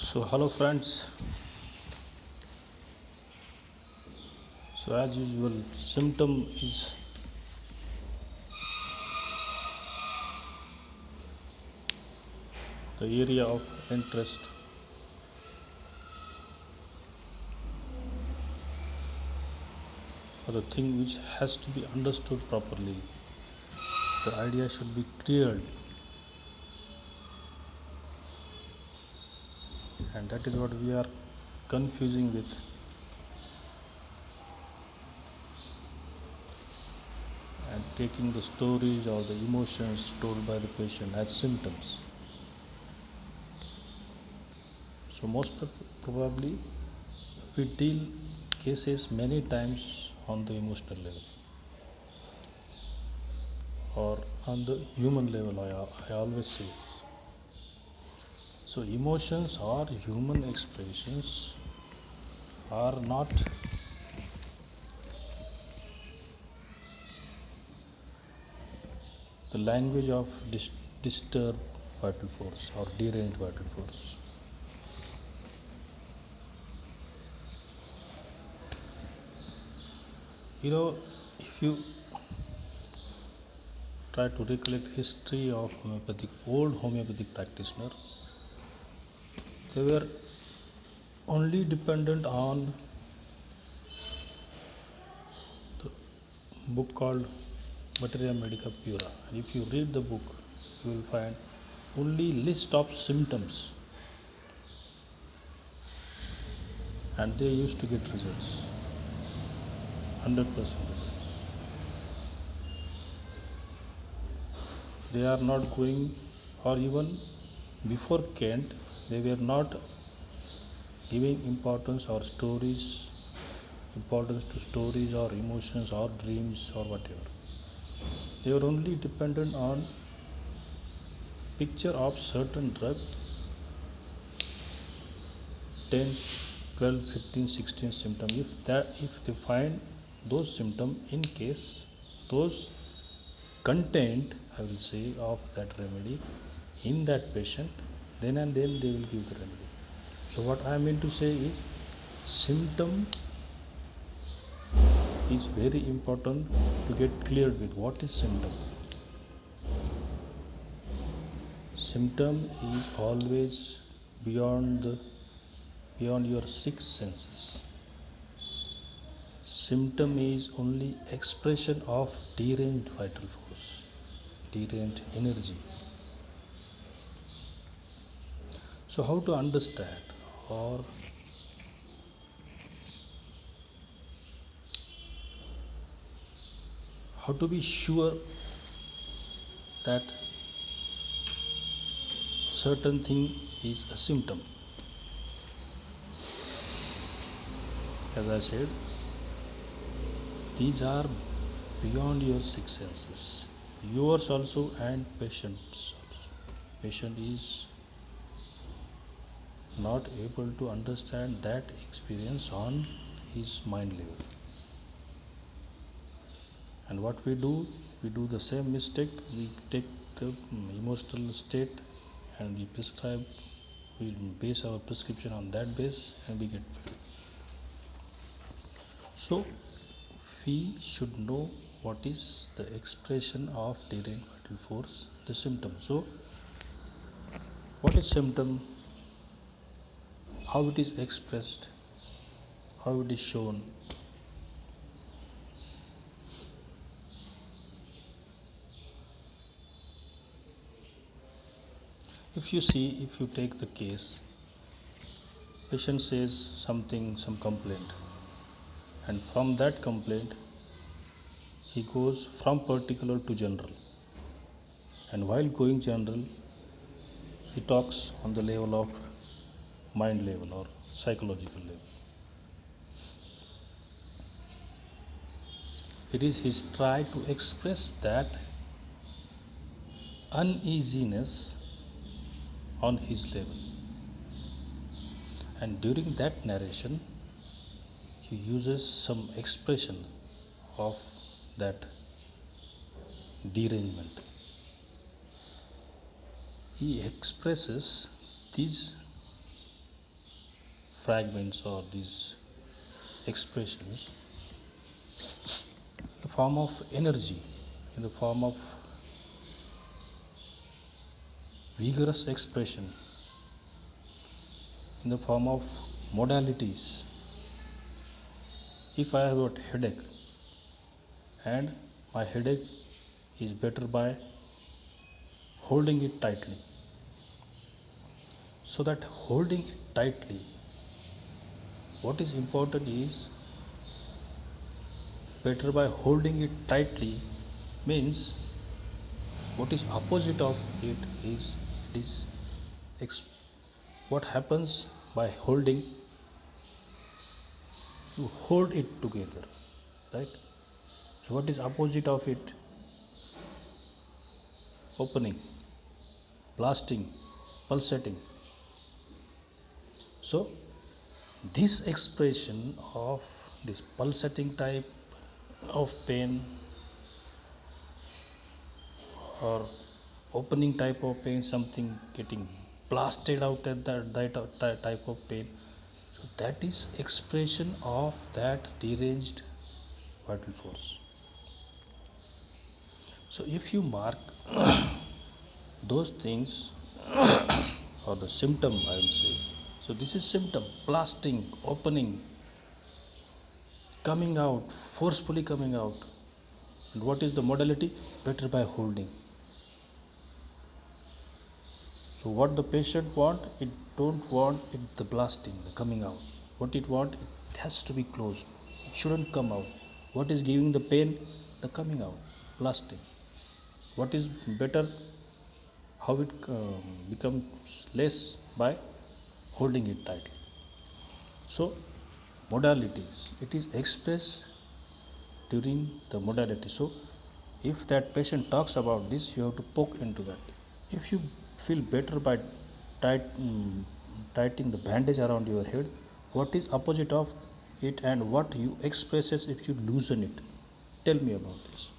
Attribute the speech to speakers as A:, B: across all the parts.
A: So hello friends. So as usual, symptom is the area of interest or the thing which has to be understood properly. The idea should be cleared, and that is what we are confusing with. And taking the stories or the emotions told by the patient as symptoms. So most probably we deal cases many times on the emotional level or on the human level. I always say. So emotions or human expressions are not the language of disturbed vital force or deranged vital force. If you try to recollect history of old homeopathic practitioner, they were only dependent on the book called Materia Medica Pura. And if you read the book, you will find only list of symptoms, and they used to get results, 100% results. They are not going, or even before Kent, they were not giving importance to stories or emotions or dreams or whatever. They were only dependent on picture of certain drug, 10, 12, 15, 16 symptom. If they find those symptom, in case those content, I will say, of that remedy in that patient, then and then they will give the remedy. So what I mean to say is, symptom is very important to get cleared with. What is symptom? Symptom is always beyond your six senses. Symptom is only expression of deranged vital force, deranged energy. So how to understand, or how to be sure that certain thing is a symptom? As I said, these are beyond your six senses, yours also and patient's also. Patient is not able to understand that experience on his mind level. And what we do the same mistake. We take the emotional state and we prescribe, we base our prescription on that base, and we get filled. So we should know what is the expression of deranged vital force, the symptom. So what is symptom, how it is expressed, how it is shown? If you take the case, patient says something, some complaint, and from that complaint he goes from particular to general, and while going general he talks on the level of mind level or psychological level. It is his try to express that uneasiness on his level, and during that narration he uses some expression of that derangement. He expresses these fragments or these expressions in the form of energy, in the form of vigorous expression, in the form of modalities. If I have a headache and my headache is better by holding it tightly, so that holding it tightly, what is important is better by holding it tightly means what is opposite of it is what happens by holding, you hold it together, right? So what is opposite of it? Opening, blasting, pulsating. So this expression of this pulsating type of pain or opening type of pain, something getting blasted out at that type of pain, so that is expression of that deranged vital force. So if you mark those things or the symptom, I will say, so this is symptom: blasting, opening, coming out, forcefully coming out. And what is the modality? Better by holding. So what the patient want, it don't want it the blasting, the coming out. What it want, it has to be closed. It shouldn't come out. What is giving the pain? The coming out, blasting. What is better? How it becomes less? By holding it tightly. So modalities, it is expressed during the modality. So if that patient talks about this, you have to poke into that. If you feel better by tightening the bandage around your head, what is opposite of it and what you expresses if you loosen it? Tell me about this.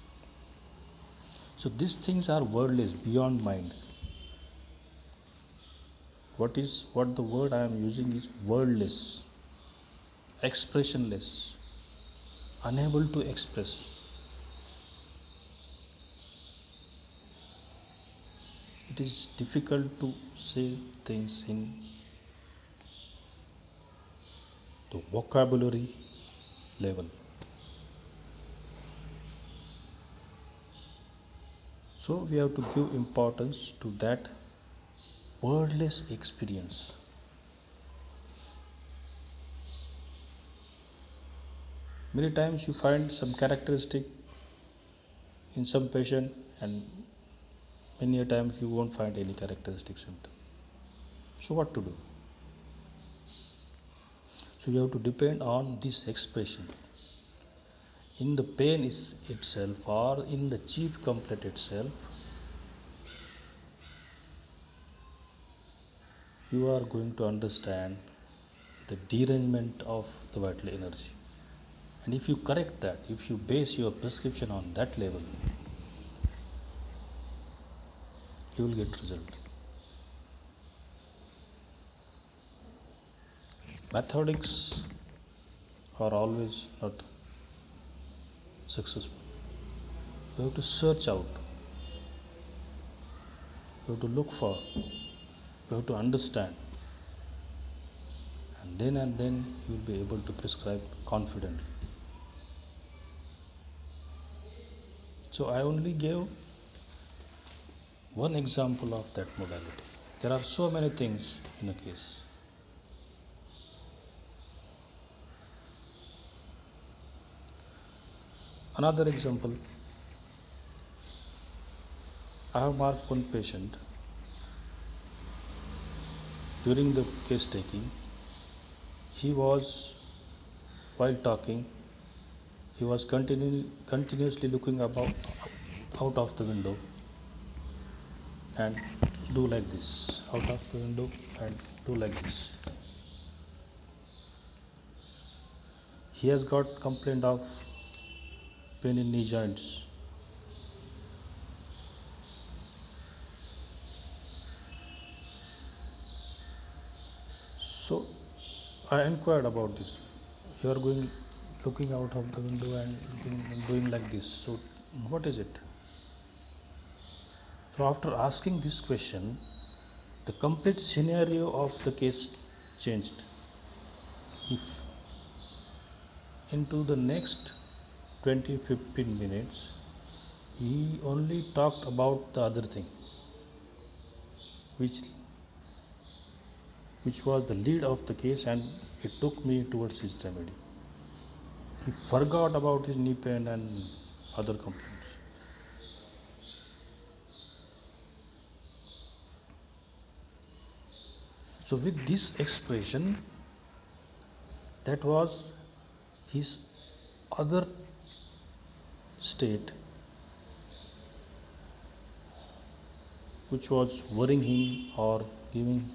A: So these things are wordless, beyond mind. What the word I am using is wordless, expressionless, unable to express. It is difficult to say things in the vocabulary level. So we have to give importance to that wordless experience. Many times you find some characteristic in some patient, and many a times you won't find any characteristic symptom. So what to do? So you have to depend on this expression. In the pain itself or in the chief complaint itself, you are going to understand the derangement of the vital energy. And if you correct that, if you base your prescription on that level, you will get result. Methodics are always not successful. You have to search out, you have to look for, you have to understand, and then you will be able to prescribe confidently. So I only gave one example of that modality. There are so many things in a case. Another example, I have marked one patient during the case taking. He was, while talking, he was continuously looking out of the window and do like this, out of the window and do like this. He has got complaint of pain in knee joints. So I inquired about this. You are going, looking out of the window and doing like this. So, what is it? So, after asking this question, the complete scenario of the case changed. If into the next 20-15 minutes, he only talked about the other thing, which was the lead of the case, and it took me towards his remedy. He forgot about his knee pain and other complaints. So, with this expression, that was his other state which was worrying him or giving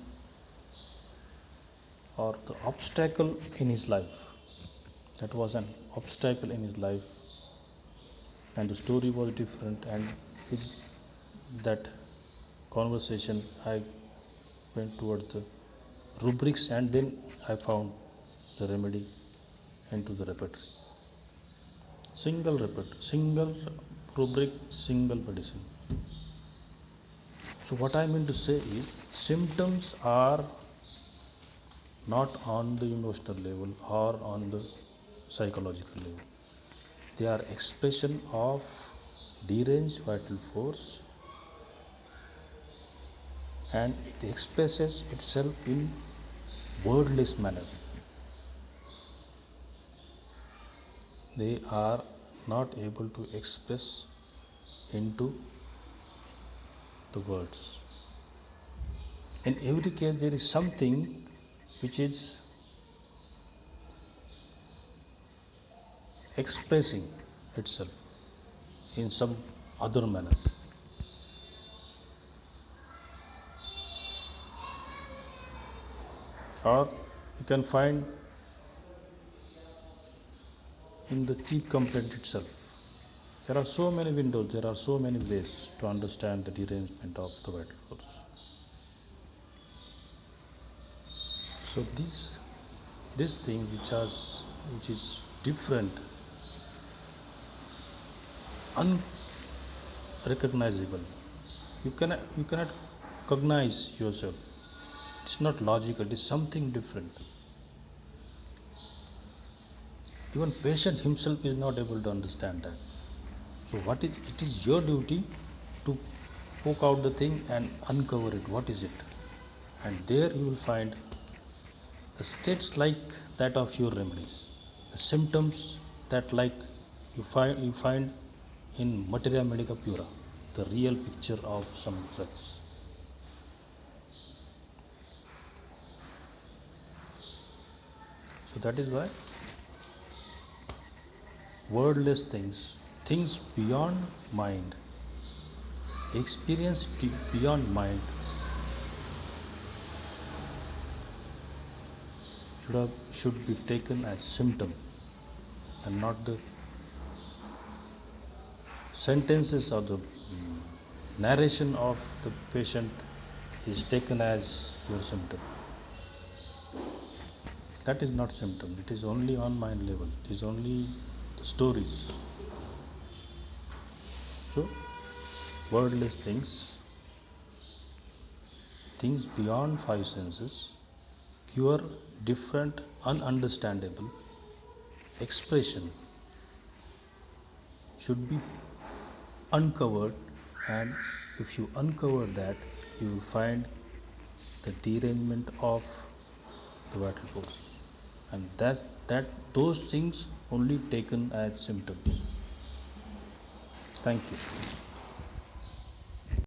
A: or the obstacle in his life. That was an obstacle in his life, and the story was different. And with that conversation, I went towards the rubrics, and then I found the remedy into the repertory. Single repertory, single rubric, single medicine. So, what I mean to say is, symptoms are not on the emotional level or on the psychological level. They are expression of deranged vital force, and it expresses itself in wordless manner. They are not able to express into the words. In every case, there is something which is expressing itself in some other manner. Or you can find in the cheap complaint itself. There are so many windows, there are so many ways to understand the derangement of the vital force. So this thing which is different, unrecognizable. You cannot cognize yourself. It's not logical, it is something different. Even patient himself is not able to understand that. So it is your duty to poke out the thing and uncover it. What is it? And there you will find the states like that of your remedies, the symptoms that like you find in Materia Medica Pura, the real picture of some drugs. So that is why wordless things, things beyond mind, experience beyond mind should be taken as symptom, and not the sentences or the narration of the patient is taken as your symptom. That is not symptom, it is only on mind level, it is only the stories. So, wordless things, things beyond five senses, cure different, ununderstandable expression should be uncovered, and if you uncover that, you will find the derangement of the vital force, and that those things only taken as symptoms. Thank you.